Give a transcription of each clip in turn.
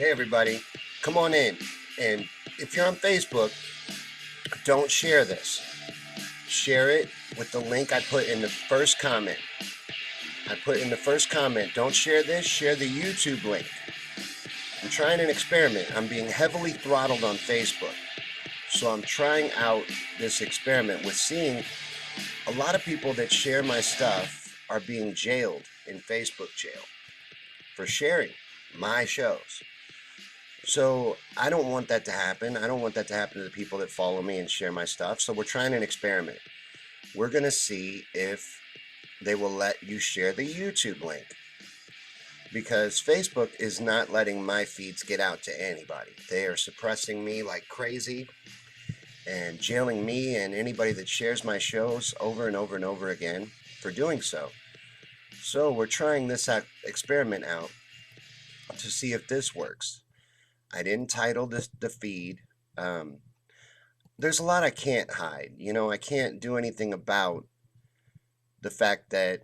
Hey everybody, come on in. And if you're on Facebook, don't share this. Share it with the link I put in the first comment. I put in the first comment, don't share this, share the YouTube link. I'm trying an experiment. I'm being heavily throttled on Facebook. So I'm trying out this experiment with seeing a lot of people that share my stuff are being jailed in Facebook jail for sharing my shows. So I don't want that to happen. I don't want that to happen to the people that follow me and share my stuff. So we're trying an experiment. We're going to see if they will let you share the YouTube link. Because Facebook is not letting my feeds get out to anybody. They are suppressing me like crazy and jailing me and anybody that shares my shows over and over and over again for doing so. So we're trying this experiment out to see if this works. I didn't title the feed. Um, there's a lot I can't hide. I can't do anything about the fact that,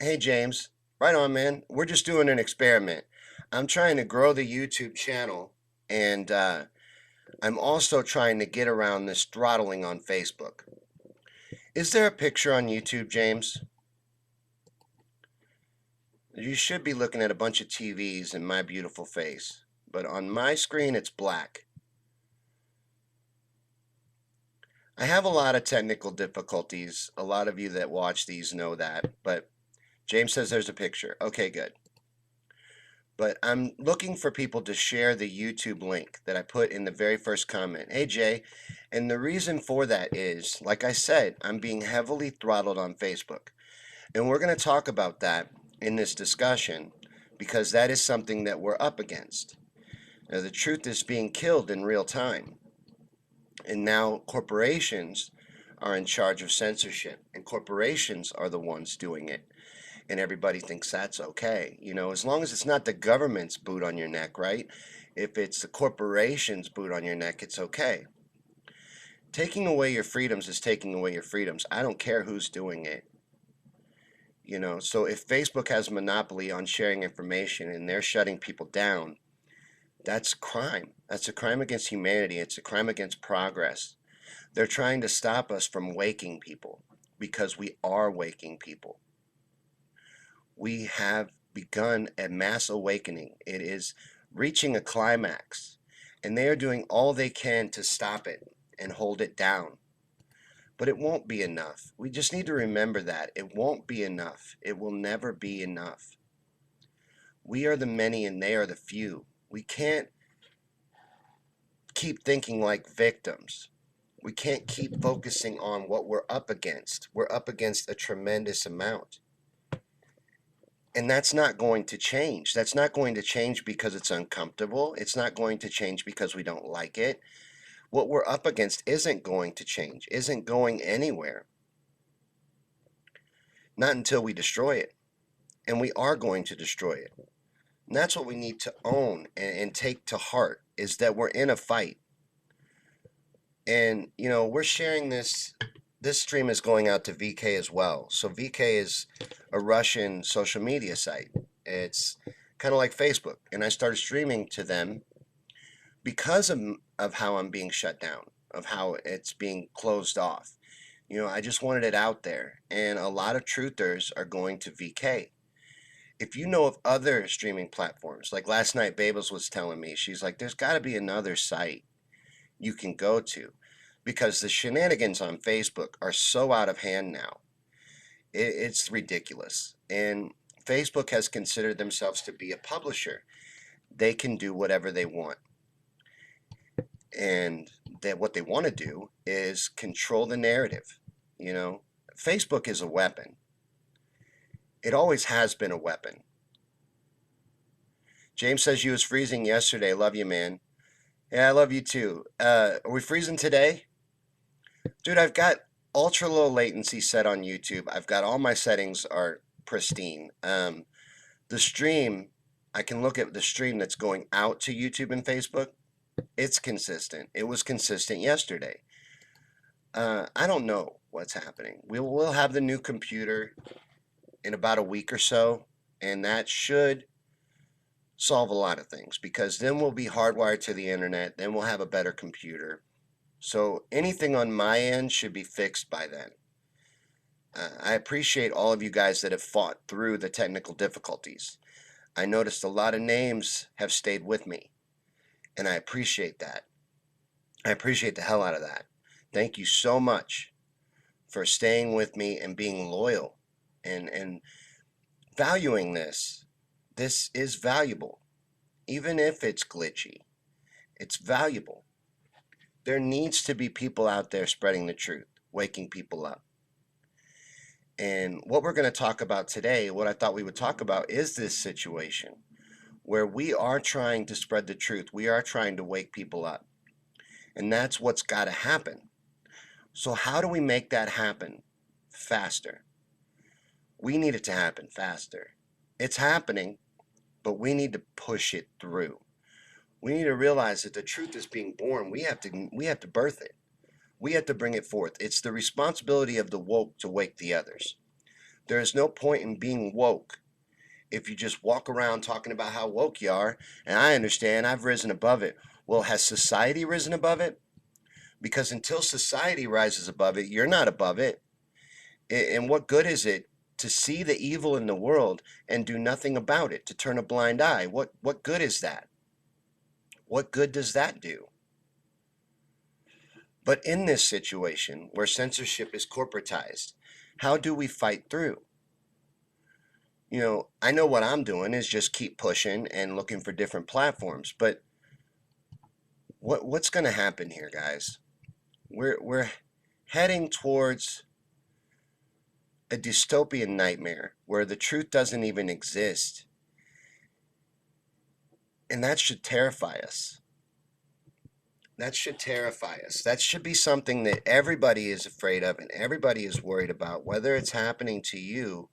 hey, James, right on, man. We're just doing an experiment. I'm trying to grow the YouTube channel, and I'm also trying to get around this throttling on Facebook. Is there a picture on YouTube, James? You should be looking at a bunch of TVs and my beautiful face, but on my screen it's black. I have a lot of technical difficulties. A lot of you that watch these know that, but James says there's a picture. Okay, good. But I'm looking for people to share the YouTube link that I put in the very first comment. Hey, Jay. And the reason for that is, like I said, I'm being heavily throttled on Facebook. And we're going to talk about that in this discussion because that is something that we're up against. Now, the truth is being killed in real time. And now corporations are in charge of censorship, and corporations are the ones doing it. And everybody thinks that's okay. As long as it's not the government's boot on your neck, right? If it's the corporation's boot on your neck, it's okay. Taking away your freedoms is taking away your freedoms. I don't care who's doing it. So if Facebook has a monopoly on sharing information and they're shutting people down, that's crime. That's a crime against humanity. It's a crime against progress. They're trying to stop us from waking people because we are waking people. We have begun a mass awakening. It is reaching a climax, and they are doing all they can to stop it and hold it down. But it won't be enough. We just need to remember that. It won't be enough. It will never be enough. We are the many and they are the few. We can't keep thinking like victims. We can't keep focusing on what we're up against. We're up against a tremendous amount. And that's not going to change. That's not going to change because it's uncomfortable. It's not going to change because we don't like it. What we're up against isn't going to change, isn't going anywhere. Not until we destroy it. And we are going to destroy it. And that's what we need to own and take to heart is that we're in a fight. And, we're sharing this. This stream is going out to VK as well. So VK is a Russian social media site. It's kind of like Facebook. And I started streaming to them because of how I'm being shut down, of how it's being closed off. I just wanted it out there. And a lot of truthers are going to VK. If you know of other streaming platforms, like last night, Babels was telling me, she's like, there's got to be another site you can go to because the shenanigans on Facebook are so out of hand now. It's ridiculous. And Facebook has considered themselves to be a publisher. They can do whatever they want. And that what they want to do is control the narrative. Facebook is a weapon. It always has been a weapon. James says you was freezing yesterday. Love you, man. Yeah, I love you too. Are we freezing today? Dude, I've got ultra low latency set on YouTube. I've got all my settings are pristine. The stream, I can look at the stream that's going out to YouTube and Facebook. It's consistent. It was consistent yesterday. I don't know what's happening. We'll have the new computer in about a week or so, and that should solve a lot of things, because then we'll be hardwired to the internet, then we'll have a better computer. So anything on my end should be fixed by then. I appreciate all of you guys that have fought through the technical difficulties. I noticed a lot of names have stayed with me, and I appreciate that. I appreciate the hell out of that. Thank you so much for staying with me and being loyal and valuing this. This is valuable. Even if it's glitchy, it's valuable. There needs to be people out there spreading the truth, waking people up. And what we're going to talk about today, what I thought we would talk about, is this situation where we are trying to spread the truth. We are trying to wake people up. And that's what's got to happen. So, how do we make that happen faster? We need it to happen faster. It's happening, but we need to push it through. We need to realize that the truth is being born. We have to birth it. We have to bring it forth. It's the responsibility of the woke to wake the others. There is no point in being woke if you just walk around talking about how woke you are. And I understand, I've risen above it. Well, has society risen above it? Because until society rises above it, you're not above it. And what good is it to see the evil in the world and do nothing about it, to turn a blind eye? What good is that? What good does that do? But in this situation where censorship is corporatized, how do we fight through? I know what I'm doing is just keep pushing and looking for different platforms, but what's going to happen here, guys? We're heading towards a dystopian nightmare where the truth doesn't even exist. And that should terrify us. That should terrify us. That should be something that everybody is afraid of and everybody is worried about, whether it's happening to you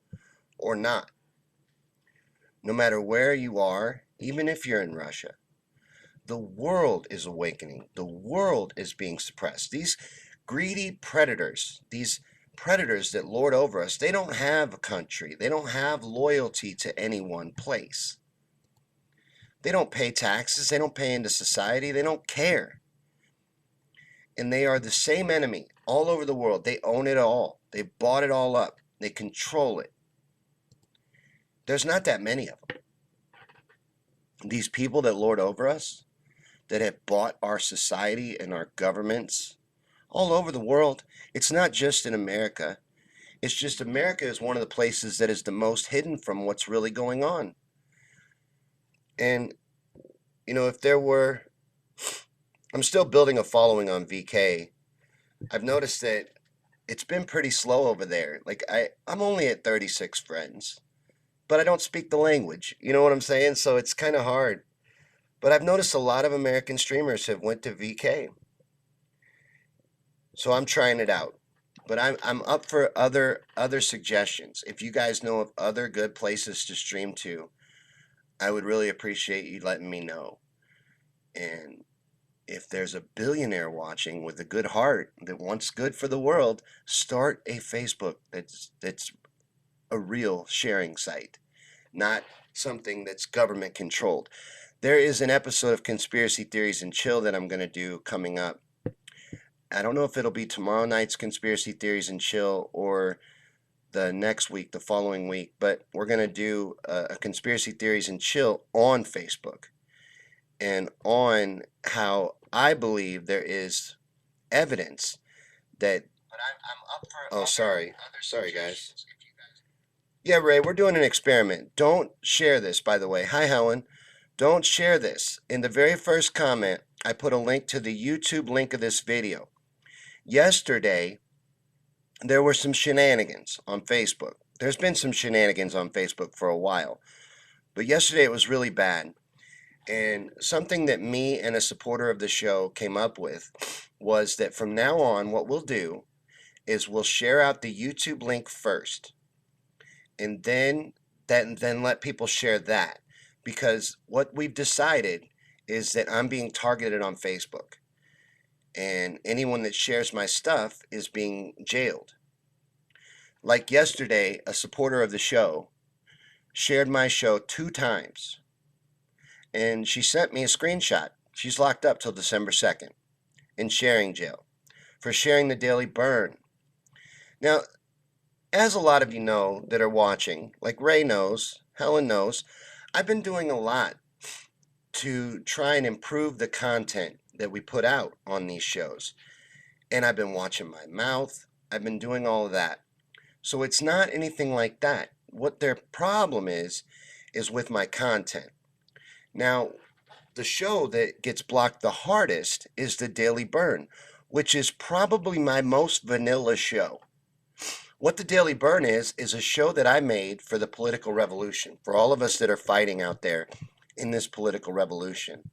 or not. No matter where you are, even if you're in Russia, the world is awakening. The world is being suppressed. These greedy predators, these predators that lord over us, they don't have a country. They don't have loyalty to any one place. They don't pay taxes. They don't pay into society. They don't care. And they are the same enemy all over the world. They own it all. They bought it all up. They control it. There's not that many of them. These people that lord over us, that have bought our society and our governments all over the world. It's not just in America. It's just America is one of the places that is the most hidden from what's really going on. And, if there were, I'm still building a following on VK. I've noticed that it's been pretty slow over there. Like I'm only at 36 friends, but I don't speak the language. You know what I'm saying? So it's kind of hard. But I've noticed a lot of American streamers have went to VK. So I'm trying it out. But I'm up for other suggestions. If you guys know of other good places to stream to, I would really appreciate you letting me know. And if there's a billionaire watching with a good heart that wants good for the world, start a Facebook that's a real sharing site, not something that's government controlled. There is an episode of Conspiracy Theories and Chill that I'm going to do coming up. I don't know if it'll be tomorrow night's Conspiracy Theories and Chill or the next week, the following week, but we're going to do a Conspiracy Theories and Chill on Facebook and on how I believe there is evidence that. But I'm up for. Oh, sorry, guys. Yeah, Ray, we're doing an experiment. Don't share this, by the way. Hi, Helen. Don't share this. In the very first comment, I put a link to the YouTube link of this video. Yesterday, there were some shenanigans on Facebook. There's been some shenanigans on Facebook for a while, but yesterday it was really bad. And something that me and a supporter of the show came up with was that from now on, what we'll do is we'll share out the YouTube link first, and then let people share that, because what we've decided is that I'm being targeted on Facebook, and anyone that shares my stuff is being jailed. Like yesterday, a supporter of the show shared my show 2 times. and she sent me a screenshot. She's locked up till December 2nd in sharing jail for sharing the Daily Burn. Now, as a lot of you know that are watching, like Ray knows, Helen knows, I've been doing a lot to try and improve the content that we put out on these shows. And I've been watching my mouth. I've been doing all of that. So it's not anything like that. What their problem is with my content. Now, the show that gets blocked the hardest is the Daily Burn, which is probably my most vanilla show. What the Daily Burn is a show that I made for the political revolution, for all of us that are fighting out there in this political revolution.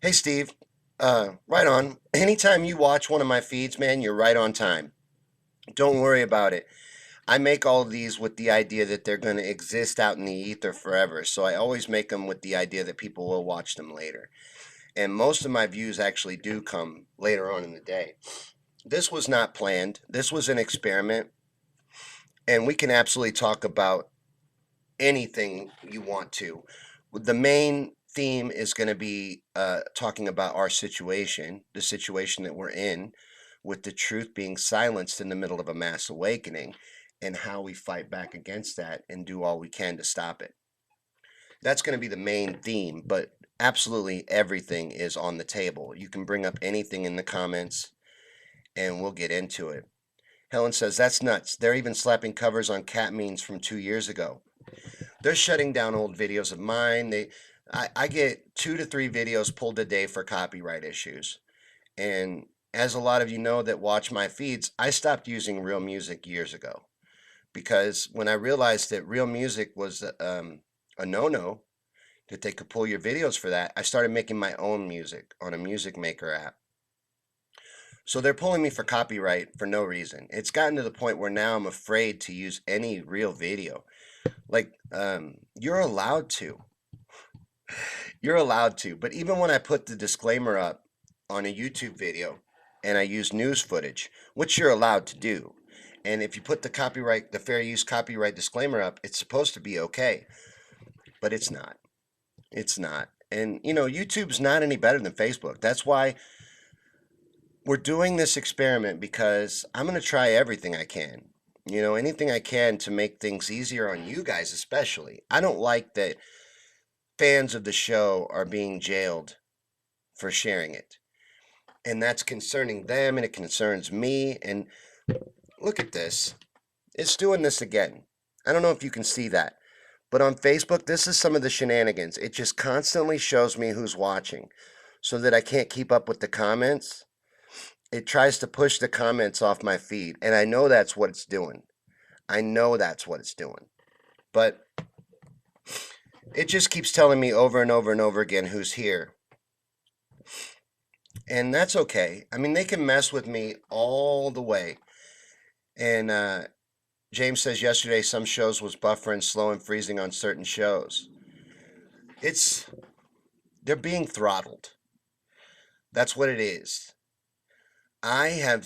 Hey, Steve. Right on. Anytime you watch one of my feeds, man, you're right on time. Don't worry about it. I make all of these with the idea that they're going to exist out in the ether forever. So I always make them with the idea that people will watch them later. And most of my views actually do come later on in the day. This was not planned. This was an experiment. And we can absolutely talk about anything you want to. The main theme is going to be talking about our situation, the situation that we're in, with the truth being silenced in the middle of a mass awakening, and how we fight back against that and do all we can to stop it. That's going to be the main theme, but absolutely everything is on the table. You can bring up anything in the comments and we'll get into it. Helen says, that's nuts. They're even slapping covers on cat memes from 2 years ago. They're shutting down old videos of mine. I get 2 to 3 videos pulled a day for copyright issues. And as a lot of you know that watch my feeds, I stopped using real music years ago because when I realized that real music was a no-no, that they could pull your videos for that, I started making my own music on a music maker app. So they're pulling me for copyright for no reason. It's gotten to the point where now I'm afraid to use any real video. Like, you're allowed to. You're allowed to. But even when I put the disclaimer up on a YouTube video and I use news footage, which you're allowed to do, and if you put the fair use copyright disclaimer up, it's supposed to be okay. But it's not. It's not. And, YouTube's not any better than Facebook. That's why we're doing this experiment, because I'm going to try everything I can. Anything I can to make things easier on you guys, especially. I don't like that fans of the show are being jailed for sharing it. And that's concerning them, and it concerns me. And look at this. It's doing this again. I don't know if you can see that. But on Facebook, this is some of the shenanigans. It just constantly shows me who's watching so that I can't keep up with the comments. It tries to push the comments off my feed. And I know that's what it's doing. I know that's what it's doing. But it just keeps telling me over and over and over again who's here. And that's okay. I mean, they can mess with me all the way. And James says yesterday some shows was buffering, slow, and freezing on certain shows. They're being throttled. That's what it is. I've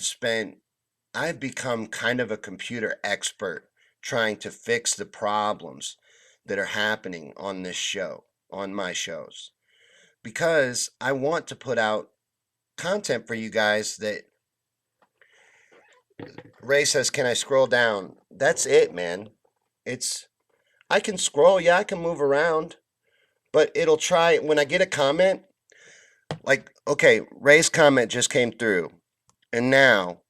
become kind of a computer expert trying to fix the problems that are happening on this show, on my shows, because I want to put out content for you guys. That Ray says, can I scroll down? That's it, man. I can scroll, yeah, I can move around, but it'll try when I get a comment, like, okay, Ray's comment just came through, and now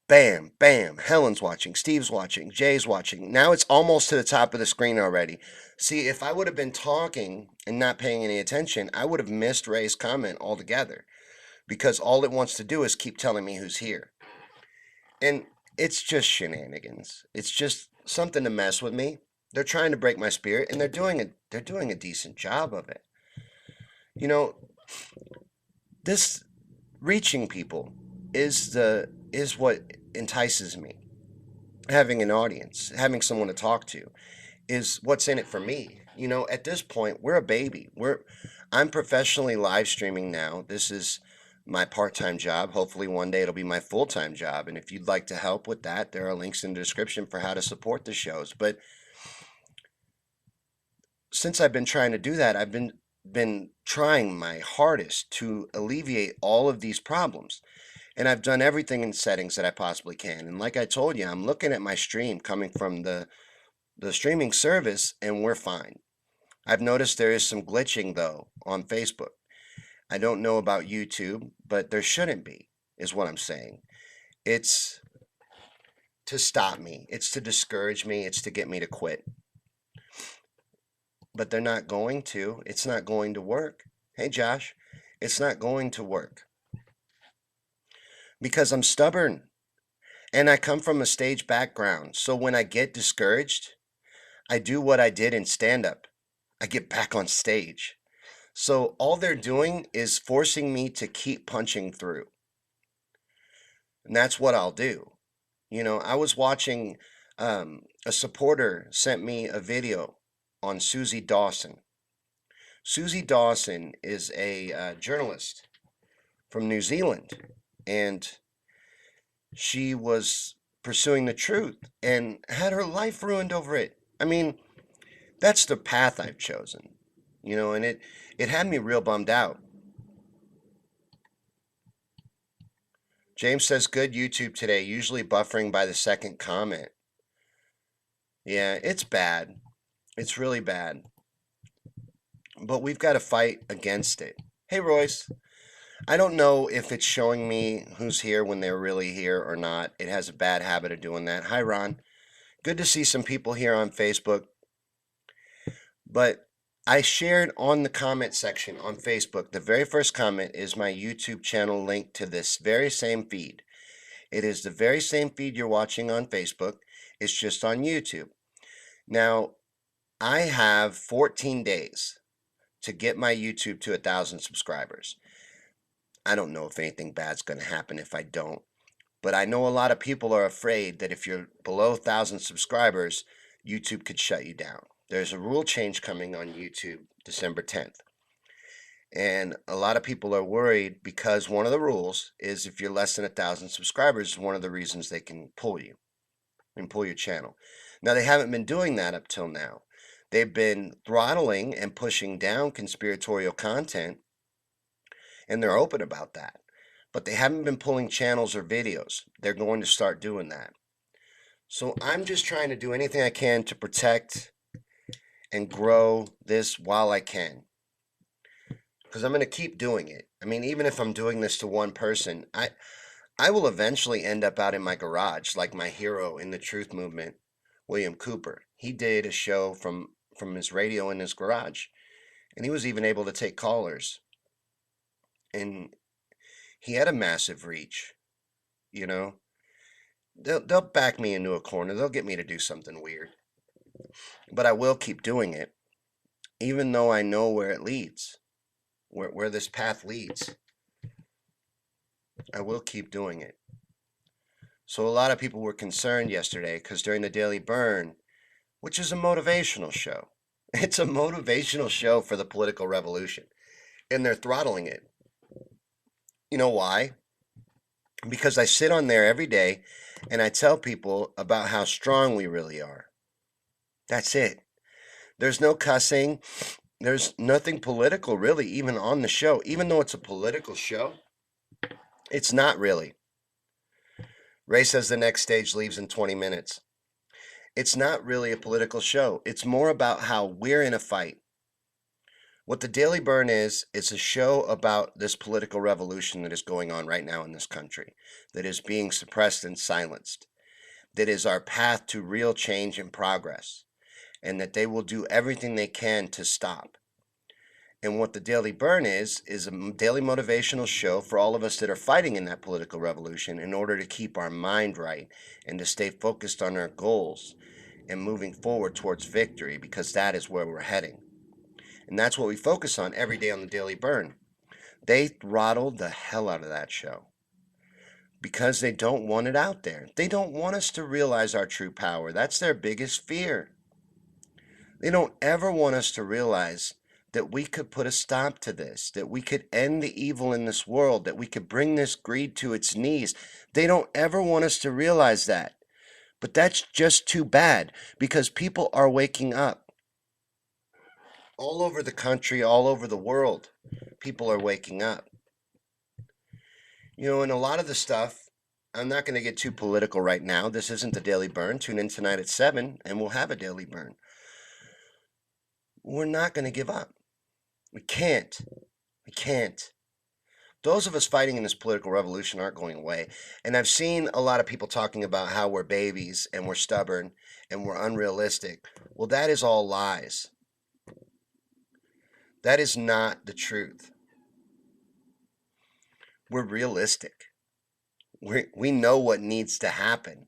bam, bam, Helen's watching, Steve's watching, Jay's watching. Now it's almost to the top of the screen already. See, if I would have been talking and not paying any attention, I would have missed Ray's comment altogether, because all it wants to do is keep telling me who's here. And it's just shenanigans. It's just something to mess with me. They're trying to break my spirit, and they're doing a decent job of it. This reaching people is what entices me. Having an audience, having someone to talk to, is what's in it for me. At this point, we're a baby. I'm professionally live streaming now. This is my part-time job. Hopefully one day it'll be my full-time job. And if you'd like to help with that, there are links in the description for how to support the shows. But since I've been trying to do that, I've been trying my hardest to alleviate all of these problems. And I've done everything in settings that I possibly can. And like I told you, I'm looking at my stream coming from the streaming service, and we're fine. I've noticed there is some glitching though on Facebook. I don't know about YouTube, but there shouldn't be, is what I'm saying. It's to stop me, it's to discourage me, it's to get me to quit. But they're not going to. It's not going to work. Hey, Josh, it's not going to work because I'm stubborn and I come from a stage background. So when I get discouraged, I do what I did in stand up. I get back on stage. So all they're doing is forcing me to keep punching through. And that's what I'll do. I was watching, a supporter sent me a video on Susie Dawson. Susie Dawson is a journalist from New Zealand, and she was pursuing the truth and had her life ruined over it. I mean, that's the path I've chosen, and it had me real bummed out. James says, good YouTube today, usually buffering by the second comment. Yeah, it's bad. It's really bad. But we've got to fight against it. Hey, Royce. I don't know if it's showing me who's here when they're really here or not. It has a bad habit of doing that. Hi, Ron. Good to see some people here on Facebook. But I shared on the comment section on Facebook, the very first comment is my YouTube channel link to this very same feed. It is the very same feed you're watching on Facebook. It's just on YouTube. Now, I have 14 days to get my YouTube to 1,000 subscribers. I don't know if anything bad's going to happen if I don't. But I know a lot of people are afraid that if you're below 1,000 subscribers, YouTube could shut you down. There's a rule change coming on YouTube December 10th. And a lot of people are worried because one of the rules is if you're less than 1,000 subscribers, one of the reasons they can pull you and pull your channel. Now, they haven't been doing that up till now. They've been throttling and pushing down conspiratorial content, and they're open about that. But they haven't been pulling channels or videos. They're going to start doing that. So I'm just trying to do anything I can to protect and grow this while I can. Because I'm going to keep doing it. I mean, even if I'm doing this to one person, I will eventually end up out in my garage like my hero in the truth movement, William Cooper. He did a show from his radio in his garage, and he was even able to take callers. And he had a massive reach, you know. They'll back me into a corner. They'll get me to do something weird. But I will keep doing it, even though I know where it leads, where this path leads. I will keep doing it. So a lot of people were concerned yesterday because during the Daily Burn, which is a motivational show, it's a motivational show for the political revolution, and they're throttling it. You know why? Because I sit on there every day and I tell people about how strong we really are. That's it. There's no cussing. There's nothing political really, even on the show. Even though it's a political show, it's not really. Ray says the next stage leaves in 20 minutes. It's not really a political show. It's more about how we're in a fight. What the Daily Burn is a show about this political revolution that is going on right now in this country, that is being suppressed and silenced, that is our path to real change and progress, and that they will do everything they can to stop. And what the Daily Burn is a daily motivational show for all of us that are fighting in that political revolution in order to keep our mind right and to stay focused on our goals and moving forward towards victory, because that is where we're heading. And that's what we focus on every day on the Daily Burn. They throttled the hell out of that show because they don't want it out there. They don't want us to realize our true power. That's their biggest fear. They don't ever want us to realize that we could put a stop to this, that we could end the evil in this world, that we could bring this greed to its knees. They don't ever want us to realize that. But that's just too bad because people are waking up. all over the country, all over the world, people are waking up. And a lot of the stuff, I'm not going to get too political right now. This isn't the Daily Burn. Tune in tonight at 7 and we'll have a Daily Burn. We're not going to give up. We can't. We can't. Those of us fighting in this political revolution aren't going away. And I've seen a lot of people talking about how we're babies and we're stubborn and we're unrealistic. Well, that is all lies. That is not the truth. We're realistic. We know what needs to happen,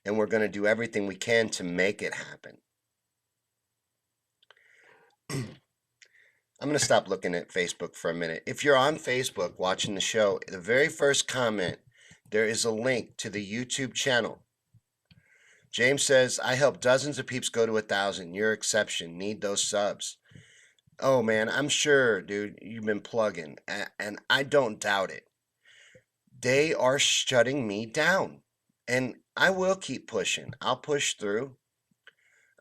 and we're going to do everything we can to make it happen. I'm going to stop looking at Facebook for a minute. If you're on Facebook watching the show, the very first comment, there is a link to the YouTube channel. James says, I help dozens of peeps go to 1,000. Your exception. Need those subs. Oh, man, I'm sure, dude, you've been plugging, and I don't doubt it. They are shutting me down, and I will keep pushing. I'll push through.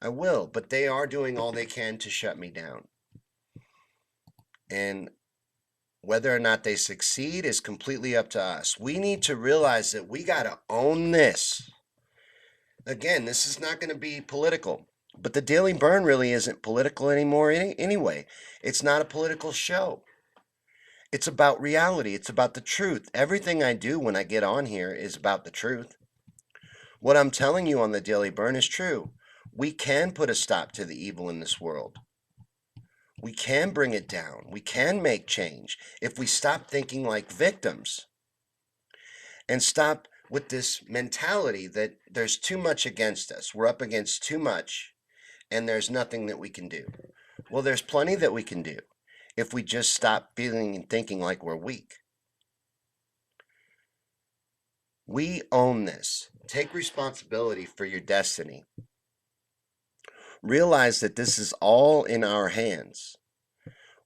I will, but they are doing all they can to shut me down. And whether or not they succeed is completely up to us. We need to realize that we got to own this. Again, this is not going to be political, but the Daily Burn really isn't political anymore anyway. It's not a political show. It's about reality. It's about the truth. Everything I do when I get on here is about the truth. What I'm telling you on the Daily Burn is true. We can put a stop to the evil in this world. We can bring it down. We can make change if we stop thinking like victims and stop with this mentality that there's too much against us. We're up against too much and there's nothing that we can do. Well, there's plenty that we can do if we just stop feeling and thinking like we're weak. We own this. Take responsibility for your destiny. Realize that this is all in our hands.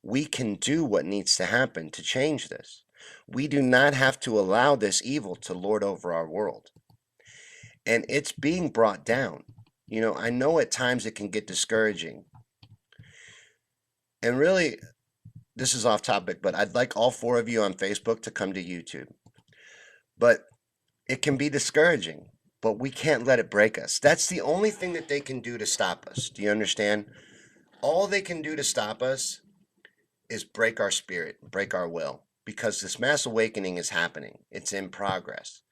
We can do what needs to happen to change this. We do not have to allow this evil to lord over our world. And it's being brought down. I know at times it can get discouraging. And really, this is off topic, but I'd like all 4 of you on Facebook to come to YouTube. But it can be discouraging, but we can't let it break us. That's the only thing that they can do to stop us. Do you understand? All they can do to stop us is break our spirit, break our will, because this mass awakening is happening. It's in progress.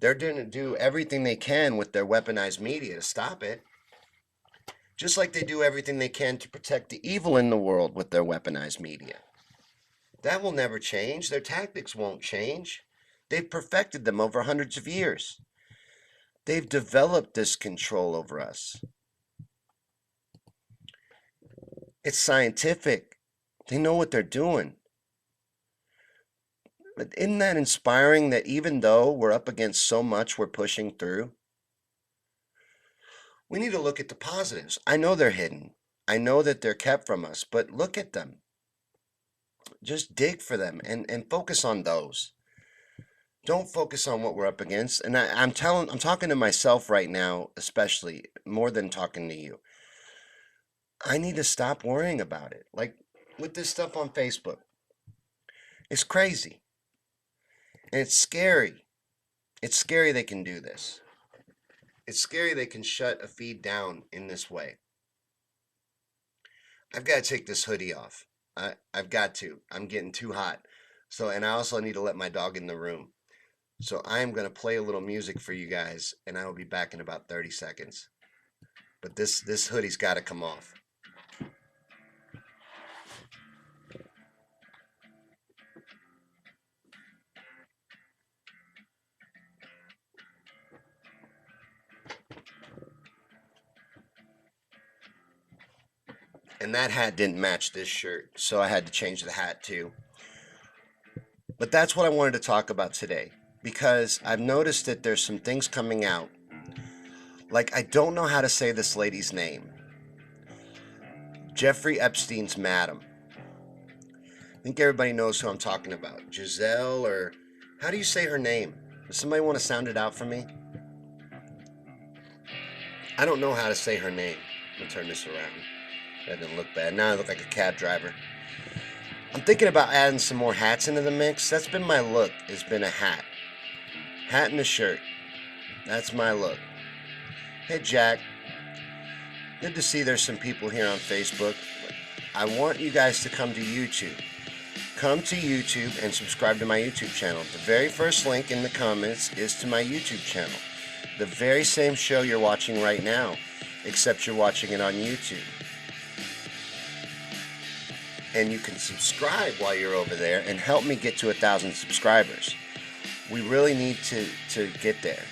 They're going to do everything they can with their weaponized media to stop it, just like they do everything they can to protect the evil in the world with their weaponized media. That will never change. Their tactics won't change. They've perfected them over hundreds of years. They've developed this control over us. It's scientific. They know what they're doing. But isn't that inspiring that even though we're up against so much we're pushing through? We need to look at the positives. I know they're hidden. I know that they're kept from us, but look at them. Just dig for them and focus on those. Don't focus on what we're up against. And I'm talking to myself right now, especially more than talking to you. I need to stop worrying about it. Like with this stuff on Facebook. It's crazy. And it's scary. It's scary they can do this. It's scary they can shut a feed down in this way. I've got to take this hoodie off. I've got to. I'm getting too hot. And I also need to let my dog in the room. So I am going to play a little music for you guys, and I will be back in about 30 seconds. But this hoodie's got to come off. And that hat didn't match this shirt, so I had to change the hat too. But that's what I wanted to talk about today, because I've noticed that there's some things coming out. Like, I don't know how to say this lady's name. Jeffrey Epstein's madam. I think everybody knows who I'm talking about. Giselle, or how do you say her name? Does somebody want to sound it out for me? I don't know how to say her name. I'm going to turn this around. That didn't look bad. Now I look like a cab driver. I'm thinking about adding some more hats into the mix. That's been my look, has been a hat. Hat and a shirt. That's my look. Hey Jack, good to see there's some people here on Facebook. I want you guys to come to YouTube. Come to YouTube and subscribe to my YouTube channel. The very first link in the comments is to my YouTube channel. The very same show you're watching right now, except you're watching it on YouTube. And you can subscribe while you're over there and help me get to 1,000 subscribers. We really need to get there.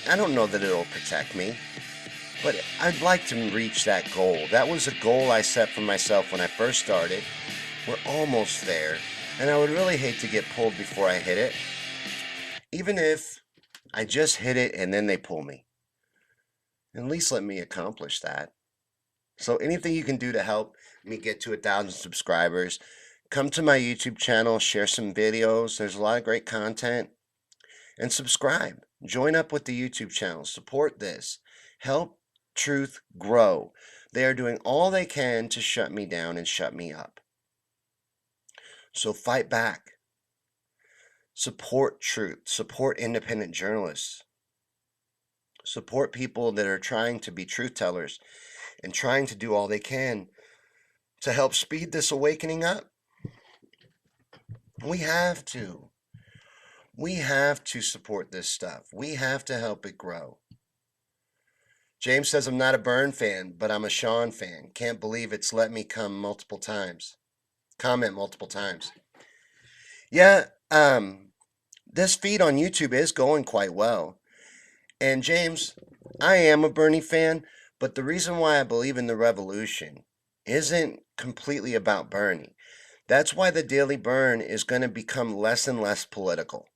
I don't know that it'll protect me, but I'd like to reach that goal. That was a goal I set for myself when I first started. We're almost there, and I would really hate to get pulled before I hit it. Even if I just hit it and then they pull me. At least let me accomplish that. So anything you can do to help me get to 1,000 subscribers, come to my YouTube channel, share some videos. There's a lot of great content. And subscribe. Join up with the YouTube channel. Support this. Help truth grow. They are doing all they can to shut me down and shut me up. So fight back. Support truth. Support independent journalists. Support people that are trying to be truth tellers and trying to do all they can to help speed this awakening up. We have to. We have to support this stuff. We have to help it grow. James says, I'm not a Byrne fan, but I'm a Sean fan. Can't believe it's let me comment multiple times. Yeah, this feed on YouTube is going quite well. And James, I am a Bernie fan, but the reason why I believe in the revolution isn't completely about Bernie. That's why the Daily Burn is going to become less and less political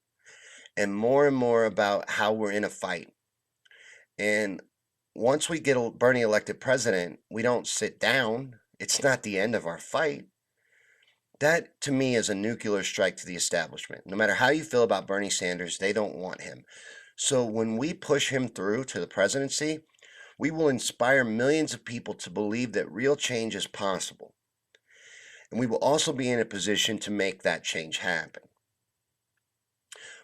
and more about how we're in a fight. And once we get Bernie elected president, we don't sit down. It's not the end of our fight. That, to me, is a nuclear strike to the establishment. No matter how you feel about Bernie Sanders, they don't want him. So when we push him through to the presidency, we will inspire millions of people to believe that real change is possible. And we will also be in a position to make that change happen.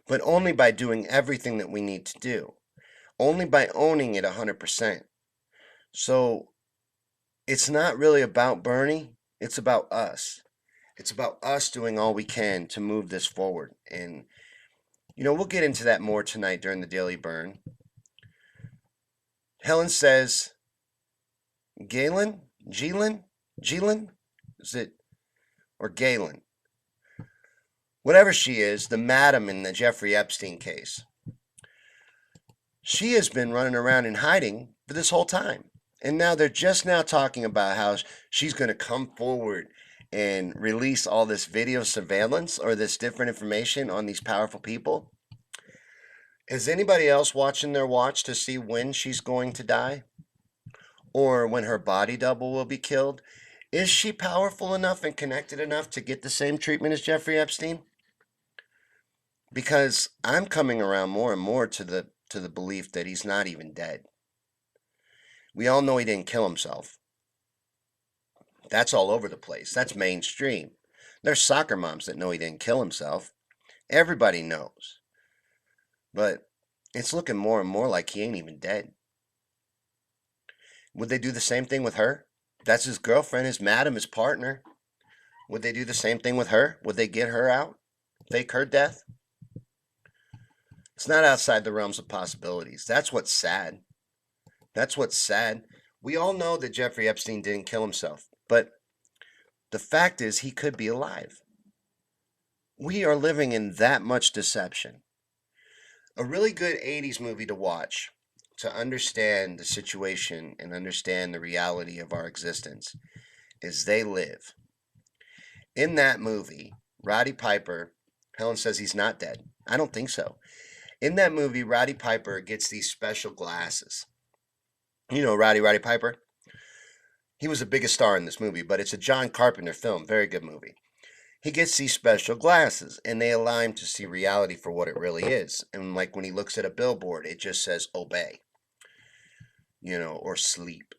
But only by doing everything that we need to do. Only by owning it 100%. So it's not really about Bernie, it's about us. It's about us doing all we can to move this forward. And, we'll get into that more tonight during the Daily Burn. Helen says, Galen? Is it? Or Galen? Whatever she is, the madam in the Jeffrey Epstein case. She has been running around in hiding for this whole time. And now they're just now talking about how she's going to come forward and release all this video surveillance or this different information on these powerful people. Is anybody else watching their watch to see when she's going to die? Or when her body double will be killed? Is she powerful enough and connected enough to get the same treatment as Jeffrey Epstein? Because I'm coming around more and more to the belief that he's not even dead. We all know he didn't kill himself. That's all over the place. That's mainstream. There's soccer moms that know he didn't kill himself. Everybody knows. But it's looking more and more like he ain't even dead. Would they do the same thing with her? That's his girlfriend, his madam, his partner. Would they do the same thing with her? Would they get her out? Fake her death? It's not outside the realms of possibilities. That's what's sad. That's what's sad. We all know that Jeffrey Epstein didn't kill himself, but the fact is he could be alive. We are living in that much deception. A really good 80s movie to watch to understand the situation and understand the reality of our existence is They Live. In that movie, Roddy Piper, Helen says he's not dead. I don't think so. In that movie, Roddy Piper gets these special glasses. You know Roddy Piper? He was the biggest star in this movie, but it's a John Carpenter film. Very good movie. He gets these special glasses, and they allow him to see reality for what it really is. And like when he looks at a billboard, it just says obey, or sleep.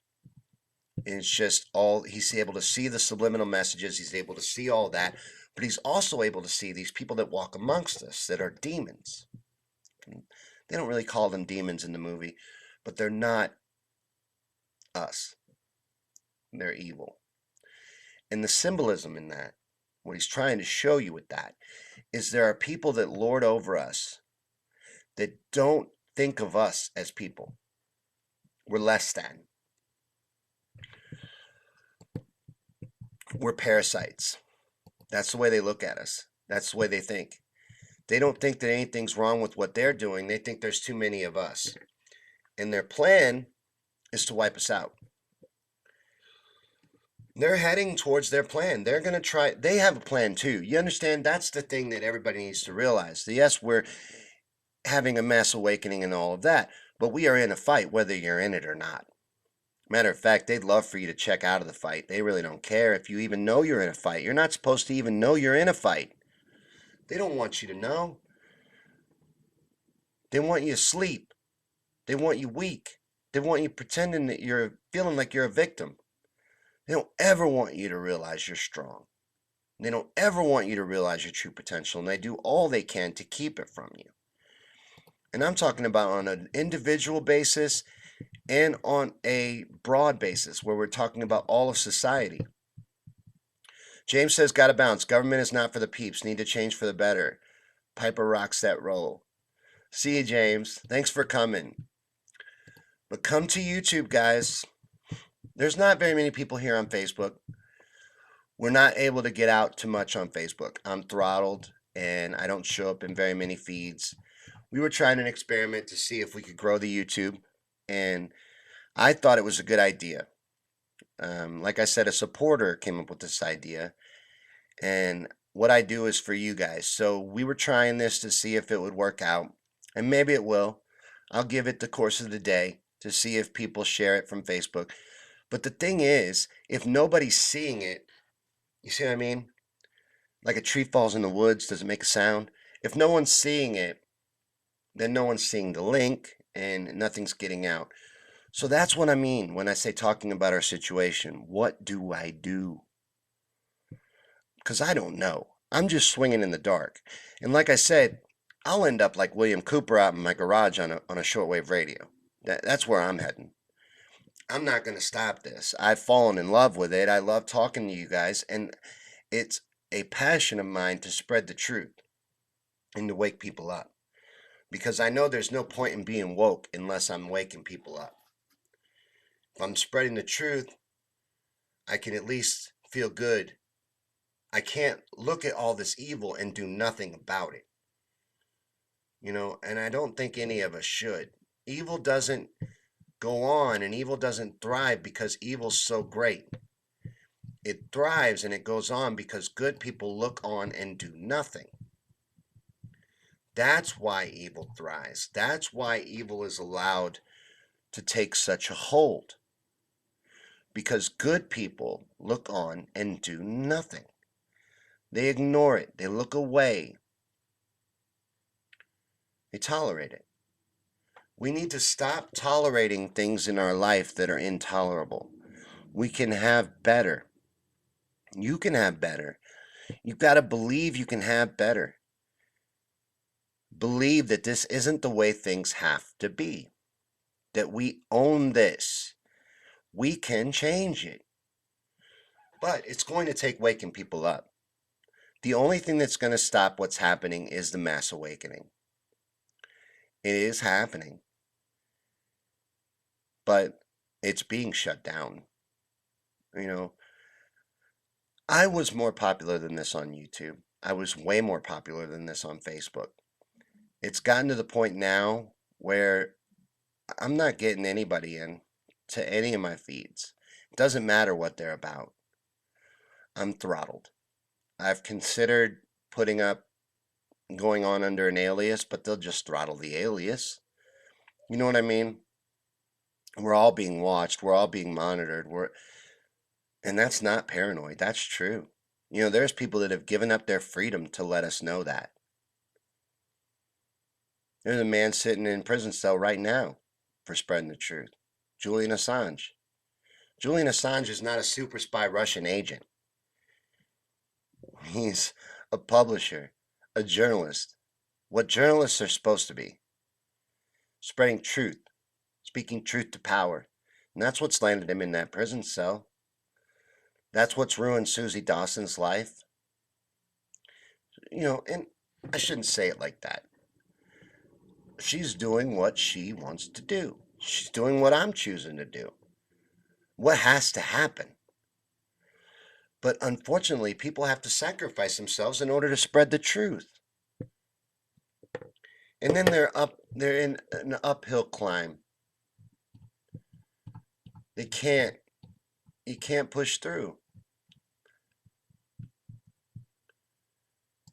And it's just all he's able to see the subliminal messages, he's able to see all that, but he's also able to see these people that walk amongst us that are demons. And they don't really call them demons in the movie, but they're not us. They're evil. And the symbolism in that, what he's trying to show you with that, is there are people that lord over us that don't think of us as people. We're less than. We're parasites. That's the way they look at us. That's the way they think. They don't think that anything's wrong with what they're doing. They think there's too many of us. And their plan is to wipe us out. They're heading towards their plan. They're going to try. They have a plan too. You understand? That's the thing that everybody needs to realize. Yes, we're having a mass awakening and all of that, but we are in a fight whether you're in it or not. Matter of fact, they'd love for you to check out of the fight. They really don't care if you even know you're in a fight. You're not supposed to even know you're in a fight. They don't want you to know. They want you asleep. They want you weak. They want you pretending that you're feeling like you're a victim. They don't ever want you to realize you're strong. They don't ever want you to realize your true potential, and they do all they can to keep it from you. And I'm talking about on an individual basis and on a broad basis where we're talking about all of society. James says, gotta bounce. Government is not for the peeps. Need to change for the better. Piper rocks that roll. See you, James. Thanks for coming. But come to YouTube, guys. There's not very many people here on Facebook. We're not able to get out too much on Facebook. I'm throttled and I don't show up in very many feeds. We were trying an experiment to see if we could grow the YouTube, and I thought it was a good idea. Like I said, a supporter came up with this idea, and what I do is for you guys. So we were trying this to see if it would work out, and maybe it will. I'll give it the course of the day to see if people share it from Facebook. But the thing is, if nobody's seeing it, you see what I mean? Like a tree falls in the woods, does it make a sound? If no one's seeing it, then no one's seeing the link and nothing's getting out. So that's what I mean when I say talking about our situation. What do I do? Because I don't know. I'm just swinging in the dark. And like I said, I'll end up like William Cooper out in my garage on a shortwave radio. That's where I'm heading. I'm not going to stop this. I've fallen in love with it. I love talking to you guys. And it's a passion of mine to spread the truth and to wake people up. Because I know there's no point in being woke unless I'm waking people up. If I'm spreading the truth, I can at least feel good. I can't look at all this evil and do nothing about it. And I don't think any of us should. Evil doesn't go on and evil doesn't thrive because evil's so great. It thrives and it goes on because good people look on and do nothing. That's why evil thrives. That's why evil is allowed to take such a hold. Because good people look on and do nothing. They ignore it. They look away. They tolerate it. We need to stop tolerating things in our life that are intolerable. We can have better. You can have better. You've got to believe you can have better. Believe that this isn't the way things have to be. That we own this. We can change it. But it's going to take waking people up. The only thing that's going to stop what's happening is the mass awakening. It is happening. But it's being shut down. I was more popular than this on YouTube. I was way more popular than this on Facebook. It's gotten to the point now where I'm not getting anybody in to any of my feeds. It doesn't matter what they're about. I'm throttled. I've considered putting up going on under an alias, but they'll just throttle the alias. You know what I mean? We're all being watched. We're all being monitored. And that's not paranoid. That's true. There's people that have given up their freedom to let us know that. There's a man sitting in a prison cell right now for spreading the truth. Julian Assange. Julian Assange is not a super spy Russian agent. He's a publisher, a journalist. What journalists are supposed to be: spreading truth, speaking truth to power. And that's what's landed him in that prison cell. That's what's ruined Susie Dawson's life. And I shouldn't say it like that. She's doing what she wants to do. She's doing what I'm choosing to do. What has to happen? But unfortunately, people have to sacrifice themselves in order to spread the truth. And then they're in an uphill climb. They can't you can't push through.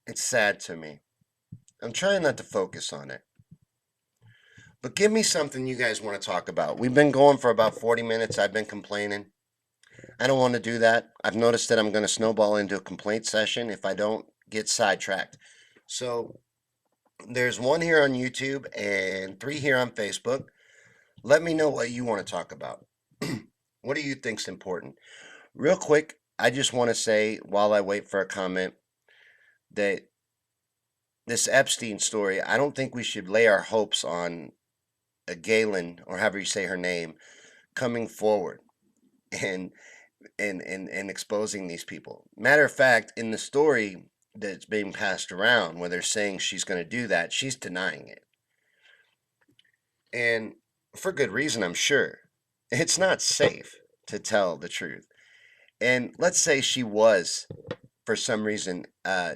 It's sad to me. I'm trying not to focus on it. But give me something you guys want to talk about. We've been going for about 40 minutes. I've been complaining. I don't want to do that. I've noticed that I'm going to snowball into a complaint session if I don't get sidetracked. So there's one here on YouTube and 3 here on Facebook. Let me know what you want to talk about. What do you think's important? Real quick, I just want to say while I wait for a comment that this Epstein story, I don't think we should lay our hopes on a Galen, or however you say her name, coming forward and and exposing these people. Matter of fact, in the story that's being passed around where they're saying she's going to do that, she's denying it. And for good reason, I'm sure. It's not safe to tell the truth. And let's say she was, for some reason,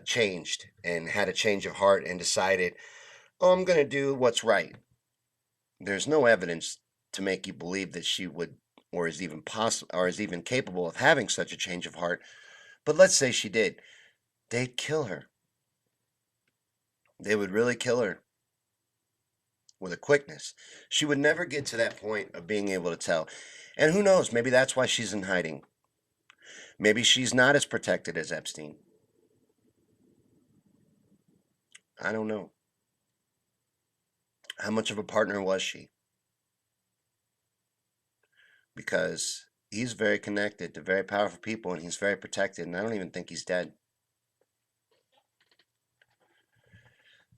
changed and had a change of heart and decided, oh, I'm going to do what's right. There's no evidence to make you believe that she would, or is even possible, or is even capable of having such a change of heart. But let's say she did. They'd kill her. They would really kill her with a quickness. She would never get to that point of being able to tell. And who knows, maybe that's why she's in hiding. Maybe she's not as protected as Epstein. I don't know. How much of a partner was she? Because he's very connected to very powerful people and he's very protected, and I don't even think he's dead.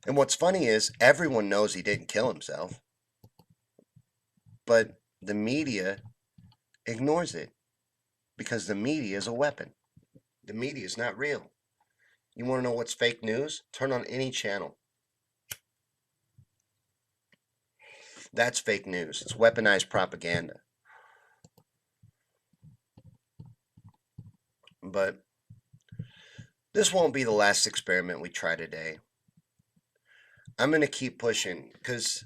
And what's funny is everyone knows he didn't kill himself, but the media ignores it because the media is a weapon. The media is not real. You want to know what's fake news? Turn on any channel. That's fake news. It's weaponized propaganda. But this won't be the last experiment we try today. I'm going to keep pushing because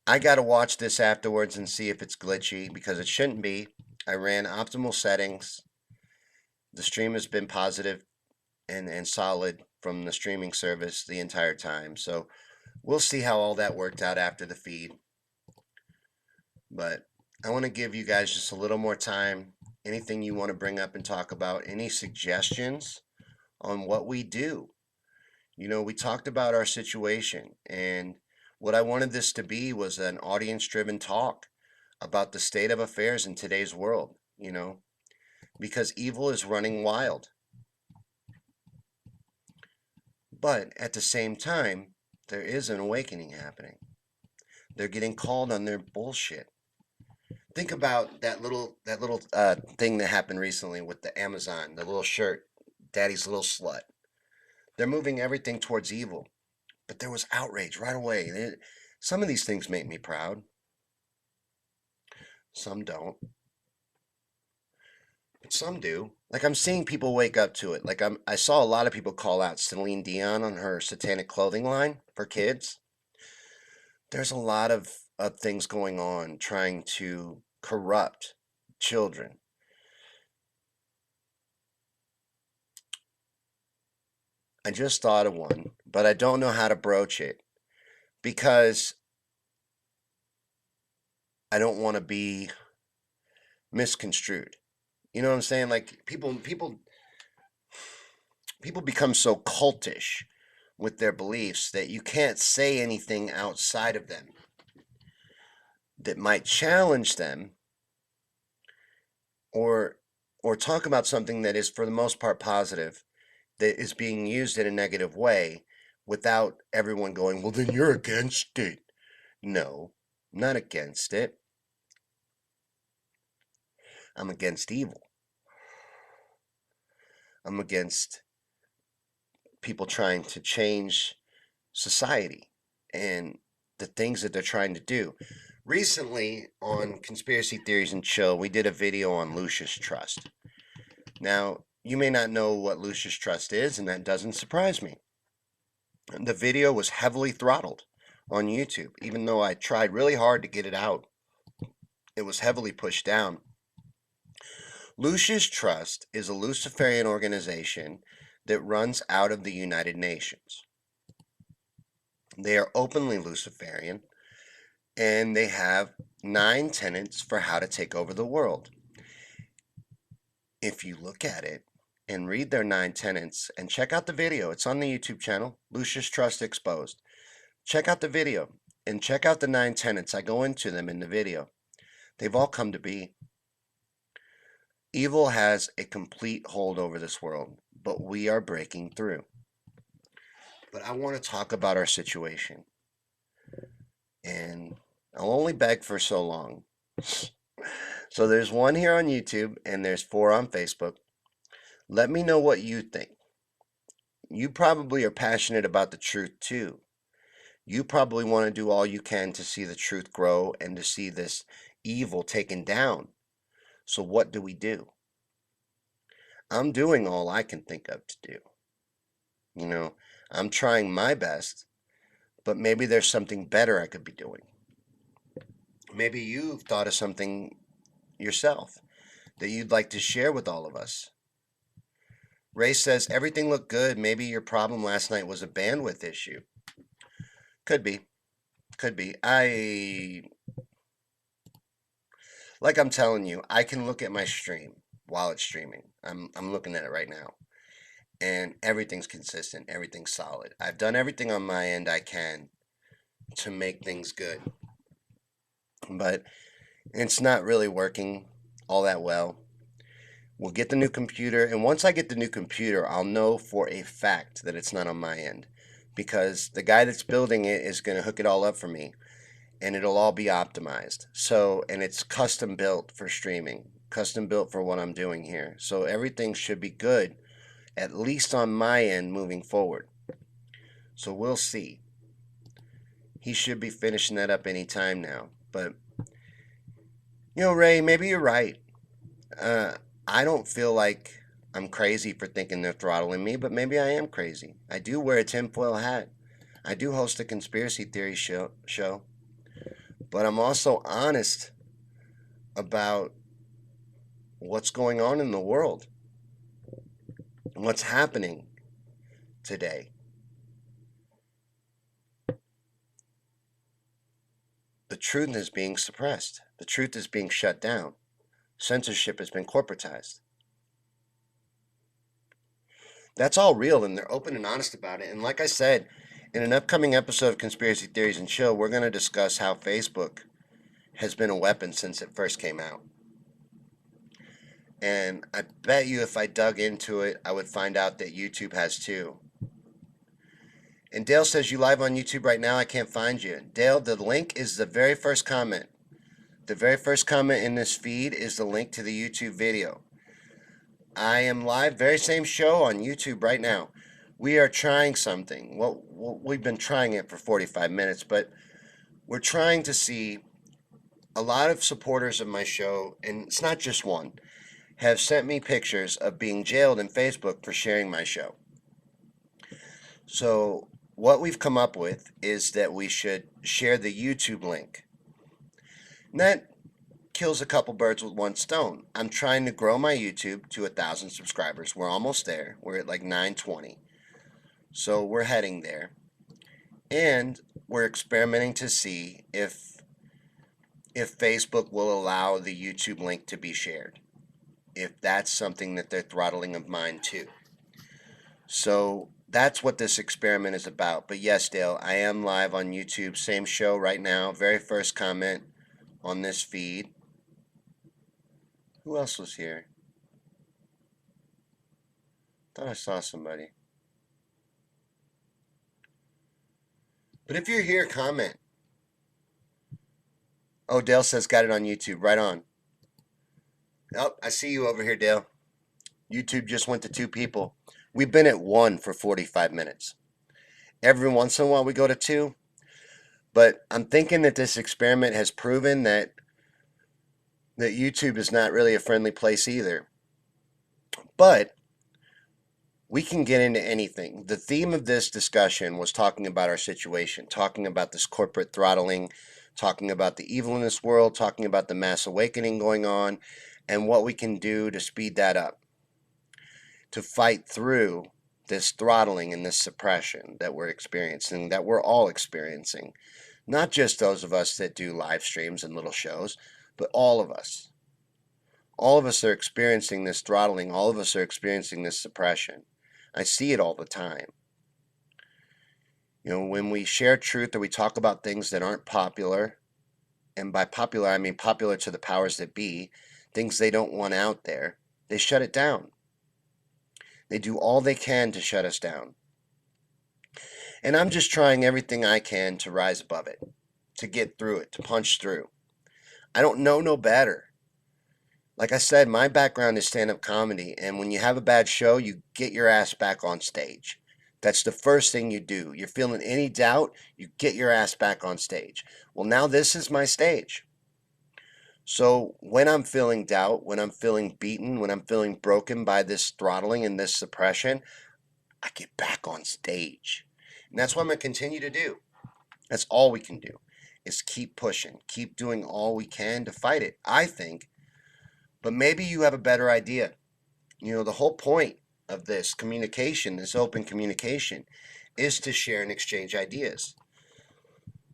I got to watch this afterwards and see if it's glitchy, because it shouldn't be. I ran optimal settings. The stream has been positive and solid from the streaming service the entire time. So we'll see how all that worked out after the feed. But I want to give you guys just a little more time. Anything you want to bring up and talk about, any suggestions on what we do. We talked about our situation, and what I wanted this to be was an audience driven talk about the state of affairs in today's world, because evil is running wild. But at the same time, there is an awakening happening. They're getting called on their bullshit. Think about that little thing that happened recently with the Amazon, the little shirt, Daddy's Little Slut. They're moving everything towards evil, but there was outrage right away. Some of these things make me proud. Some don't, but some do. Like, I'm seeing people wake up to it. Like, I saw a lot of people call out Celine Dion on her satanic clothing line for kids. There's a lot of things going on trying to corrupt children. I just thought of one, but I don't know how to broach it because I don't want to be misconstrued. You know what I'm saying? Like, people become so cultish with their beliefs that you can't say anything outside of them that might challenge them or or talk about something that is for the most part positive that is being used in a negative way without everyone going, well, then you're against it. No, I'm not against it. I'm against evil. I'm against people trying to change society and the things that they're trying to do. Recently on Conspiracy Theories and Chill, we did a video on Lucius Trust. Now, you may not know what Lucius Trust is, and that doesn't surprise me. The video was heavily throttled on YouTube. Even though I tried really hard to get it out, it was heavily pushed down. Lucius Trust is a Luciferian organization that runs out of the United Nations. They are openly Luciferian, and they have 9 tenets for how to take over the world. If you look at it and read their 9 tenets and check out the video, it's on the YouTube channel, Lucius Trust Exposed. Check out the video and check out the 9 tenets. I go into them in the video. They've all come to be. Evil has a complete hold over this world, but we are breaking through. But I want to talk about our situation. And I'll only beg for so long. So there's 1 here on YouTube and there's 4 on Facebook. Let me know what you think. You probably are passionate about the truth too. You probably want to do all you can to see the truth grow and to see this evil taken down. So what do we do? I'm doing all I can think of to do. You know, I'm trying my best, but maybe there's something better I could be doing. Maybe you've thought of something yourself that you'd like to share with all of us. Ray says, everything looked good. Maybe your problem last night was a bandwidth issue. Could be. Could be. Like I'm telling you, I can look at my stream while it's streaming. I'm looking at it right now. And everything's consistent. Everything's solid. I've done everything on my end I can to make things good. But it's not really working all that well. We'll get the new computer, and once I get the new computer, I'll know for a fact that it's not on my end, because the guy that's building it is going to hook it all up for me, and it'll all be optimized. So, and it's custom built for streaming, custom built for what I'm doing here. So everything should be good, at least on my end moving forward. So we'll see. He should be finishing that up any time now. But, Ray, maybe you're right. I don't feel like I'm crazy for thinking they're throttling me, but maybe I am crazy. I do wear a tinfoil hat. I do host a conspiracy theory show. But I'm also honest about what's going on in the world and what's happening today. The truth is being suppressed. The truth is being shut down. Censorship has been corporatized. That's all real, and they're open and honest about it. And like I said, in an upcoming episode of Conspiracy Theories and Chill, we're going to discuss how Facebook has been a weapon since it first came out. And I bet you if I dug into it, I would find out that YouTube has too. And Dale says, you live on YouTube right now? I can't find you. Dale, the link is the very first comment. The very first comment in this feed is the link to the YouTube video. I am live, very same show on YouTube right now. We are trying something. Well, we've been trying it for 45 minutes, but we're trying to see. A lot of supporters of my show, and it's not just one, have sent me pictures of being jailed in Facebook for sharing my show. So what we've come up with is that we should share the YouTube link. And that kills a couple birds with one stone. I'm trying to grow my YouTube to 1,000 subscribers. We're almost there. We're at like 920. So we're heading there. And we're experimenting to see if Facebook will allow the YouTube link to be shared. If that's something that they're throttling of mine too. So that's what this experiment is about. But yes, Dale, I am live on YouTube. Same show right now. Very first comment on this feed. Who else was here? Thought I saw somebody. But if you're here, comment. Oh, Dale says got it on YouTube. Right on. Oh, I see you over here, Dale. YouTube just went to 2 people. We've been at 1 for 45 minutes. Every once in a while we go to 2, but I'm thinking that this experiment has proven that YouTube is not really a friendly place either. But we can get into anything. The theme of this discussion was talking about our situation, talking about this corporate throttling, talking about the evil in this world, talking about the mass awakening going on, and what we can do to speed that up, to fight through this throttling and this suppression that we're experiencing, that we're all experiencing. Not just those of us that do live streams and little shows, but all of us. All of us are experiencing this throttling. All of us are experiencing this suppression. I see it all the time. When we share truth or we talk about things that aren't popular, and by popular, I mean popular to the powers that be, things they don't want out there, they shut it down. They do all they can to shut us down. And I'm just trying everything I can to rise above it, to get through it, to punch through. I don't know no better. Like I said, my background is stand-up comedy, and when you have a bad show, you get your ass back on stage. That's the first thing you do. You're feeling any doubt, you get your ass back on stage. Well, now this is my stage. So when I'm feeling doubt, when I'm feeling beaten, when I'm feeling broken by this throttling and this suppression, I get back on stage. And that's what I'm going to continue to do. That's all we can do is keep pushing, keep doing all we can to fight it, I think. But maybe you have a better idea. The whole point of this communication, this open communication, is to share and exchange ideas.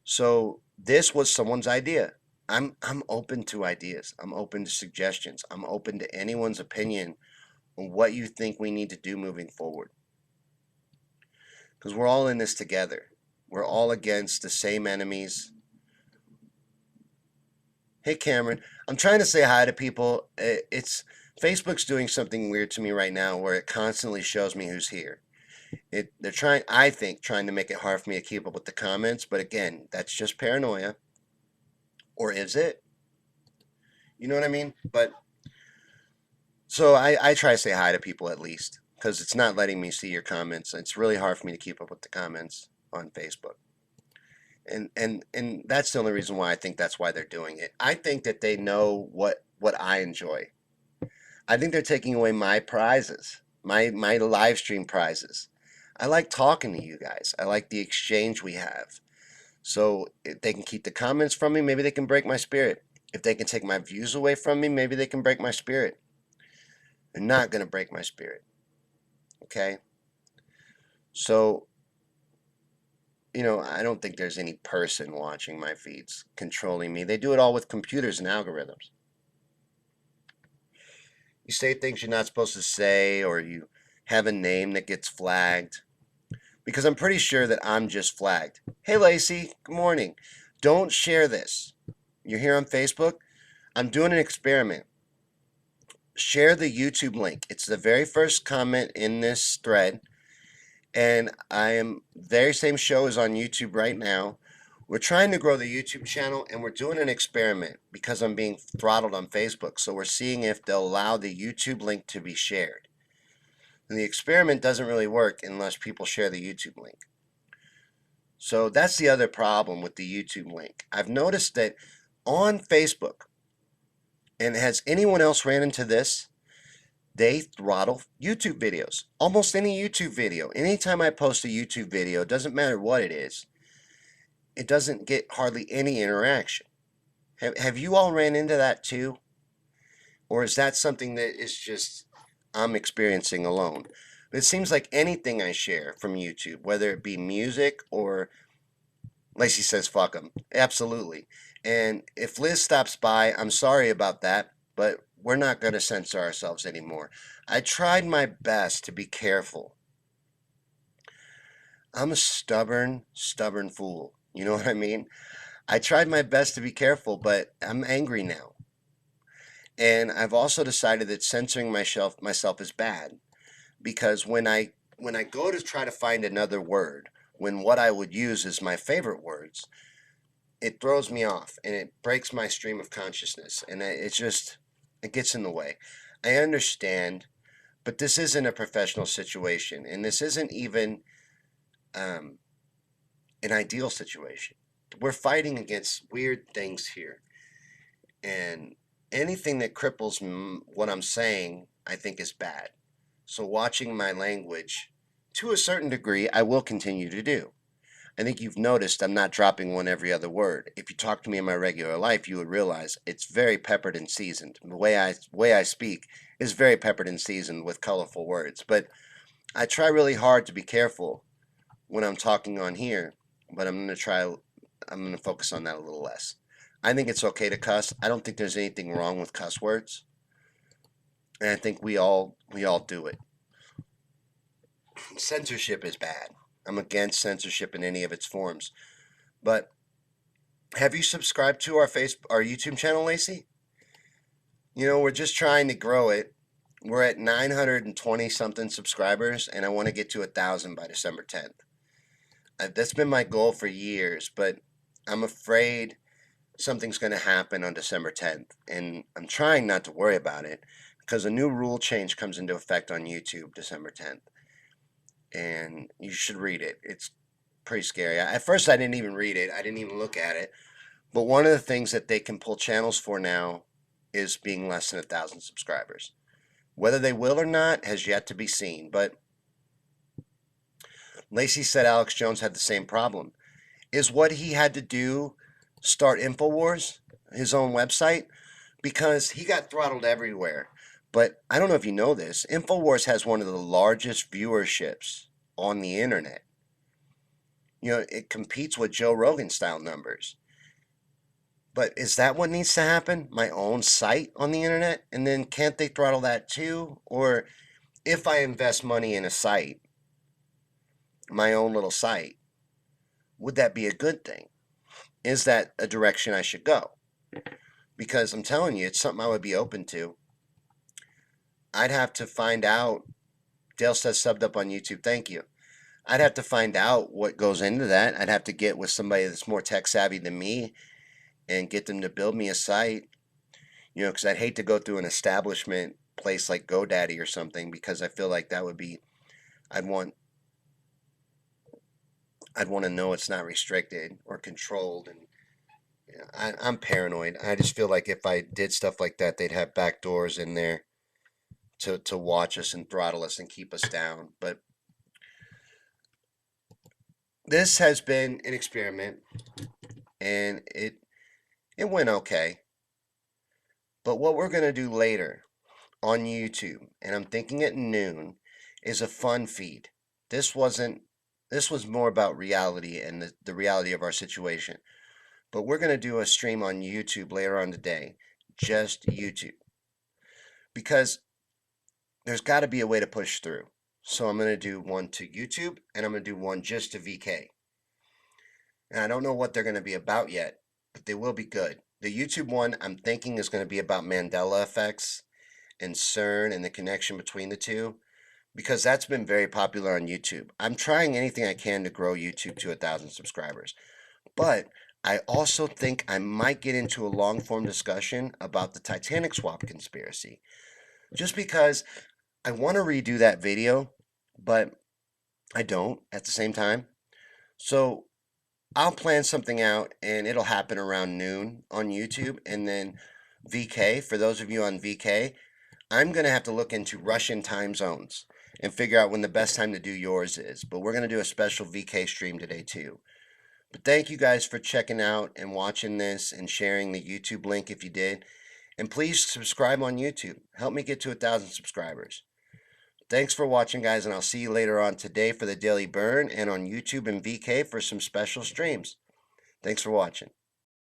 So this was someone's idea. I'm open to ideas. I'm open to suggestions. I'm open to anyone's opinion on what you think we need to do moving forward. Because we're all in this together. We're all against the same enemies. Hey Cameron, I'm trying to say hi to people. It's Facebook's doing something weird to me right now where it constantly shows me who's here. They're trying, I think, trying to make it hard for me to keep up with the comments, but again, that's just paranoia. Or is it? You know what I mean? But so I try to say hi to people at least because it's not letting me see your comments. It's really hard for me to keep up with the comments on Facebook. And that's the only reason why I think that's why they're doing it. I think that they know what I enjoy. I think they're taking away my prizes, my live stream prizes. I like talking to you guys. I like the exchange we have. So if they can keep the comments from me, maybe they can break my spirit. If they can take my views away from me, maybe they can break my spirit. They're not going to break my spirit. Okay? So, I don't think there's any person watching my feeds controlling me. They do it all with computers and algorithms. You say things you're not supposed to say, or you have a name that gets flagged. Because I'm pretty sure that I'm just flagged. Hey, Lacey, good morning. Don't share this. You're here on Facebook? I'm doing an experiment. Share the YouTube link. It's the very first comment in this thread. And very same show is on YouTube right now. We're trying to grow the YouTube channel and we're doing an experiment because I'm being throttled on Facebook. So we're seeing if they'll allow the YouTube link to be shared. And the experiment doesn't really work unless people share the YouTube link. So that's the other problem with the YouTube link. I've noticed that on Facebook, and has anyone else ran into this? They throttle YouTube videos. Almost any YouTube video. Anytime I post a YouTube video, it doesn't matter what it doesn't get hardly any interaction. Have you all ran into that too? Or is that something that is just I'm experiencing alone? But it seems like anything I share from YouTube, whether it be music or Lacey says fuck them. Absolutely. And if Liz stops by, I'm sorry about that, but we're not going to censor ourselves anymore. I tried my best to be careful. I'm a stubborn, stubborn fool. You know what I mean? I tried my best to be careful, but I'm angry now. And I've also decided that censoring myself is bad, because when I go to try to find another word, when what I would use is my favorite words, it throws me off and it breaks my stream of consciousness, and it gets in the way. I understand, but this isn't a professional situation, and this isn't even um, an ideal situation. We're fighting against weird things here, and anything that cripples what I'm saying, I think is bad. So watching my language, to a certain degree, I will continue to do. I think you've noticed I'm not dropping one every other word. If you talk to me in my regular life, you would realize it's very peppered and seasoned. The way I speak is very peppered and seasoned with colorful words. But I try really hard to be careful when I'm talking on here, but I'm going to focus on that a little less. I think it's okay to cuss. I don't think there's anything wrong with cuss words, and I think we all do it. Censorship is bad. I'm against censorship in any of its forms. But have you subscribed to our YouTube channel, Lacey? We're just trying to grow it. We're at 920 something subscribers, and I want to get to 1,000 by December 10th. That's been my goal for years, but I'm afraid something's going to happen on December 10th, and I'm trying not to worry about it because a new rule change comes into effect on YouTube December 10th, and you should read it. It's pretty scary. At first, I didn't even read it. I didn't even look at it. But one of the things that they can pull channels for now is being less than 1,000 subscribers. Whether they will or not has yet to be seen. But Lacey said Alex Jones had the same problem. Is what he had to do start InfoWars, his own website? Because he got throttled everywhere. But I don't know if you know this. InfoWars has one of the largest viewerships on the internet. It competes with Joe Rogan style numbers. But is that what needs to happen? My own site on the internet? And then can't they throttle that too? Or if I invest money in a site, my own little site, would that be a good thing? Is that a direction I should go? Because I'm telling you, it's something I would be open to. I'd have to find out. Dale says subbed up on YouTube. Thank you. I'd have to find out what goes into that. I'd have to get with somebody that's more tech savvy than me and get them to build me a site. Because I'd hate to go through an establishment place like GoDaddy or something, because I feel like that would be, I'd want to know it's not restricted or controlled, and I'm paranoid. I just feel like if I did stuff like that, they'd have back doors in there to watch us and throttle us and keep us down. But this has been an experiment, and it went okay. But what we're gonna do later on YouTube, and I'm thinking at noon, is a fun feed. This wasn't. This was more about reality and the reality of our situation. But we're going to do a stream on YouTube later on today, just YouTube, because there's got to be a way to push through. So I'm going to do one to YouTube, and I'm going to do one just to VK. And I don't know what they're going to be about yet, but they will be good. The YouTube one I'm thinking is going to be about Mandela effects and CERN and the connection between the two, because that's been very popular on YouTube. I'm trying anything I can to grow YouTube to 1,000 subscribers. But I also think I might get into a long form discussion about the Titanic swap conspiracy. Just because I want to redo that video, but I don't at the same time. So I'll plan something out, and it'll happen around noon on YouTube. And then VK, for those of you on VK, I'm going to have to look into Russian time zones and figure out when the best time to do yours is. But we're going to do a special VK stream today too. But thank you guys for checking out and watching this and sharing the YouTube link if you did. And please subscribe on YouTube. Help me get to 1,000 subscribers. Thanks for watching, guys, and I'll see you later on today for the Daily Burn and on YouTube and VK for some special streams. Thanks for watching.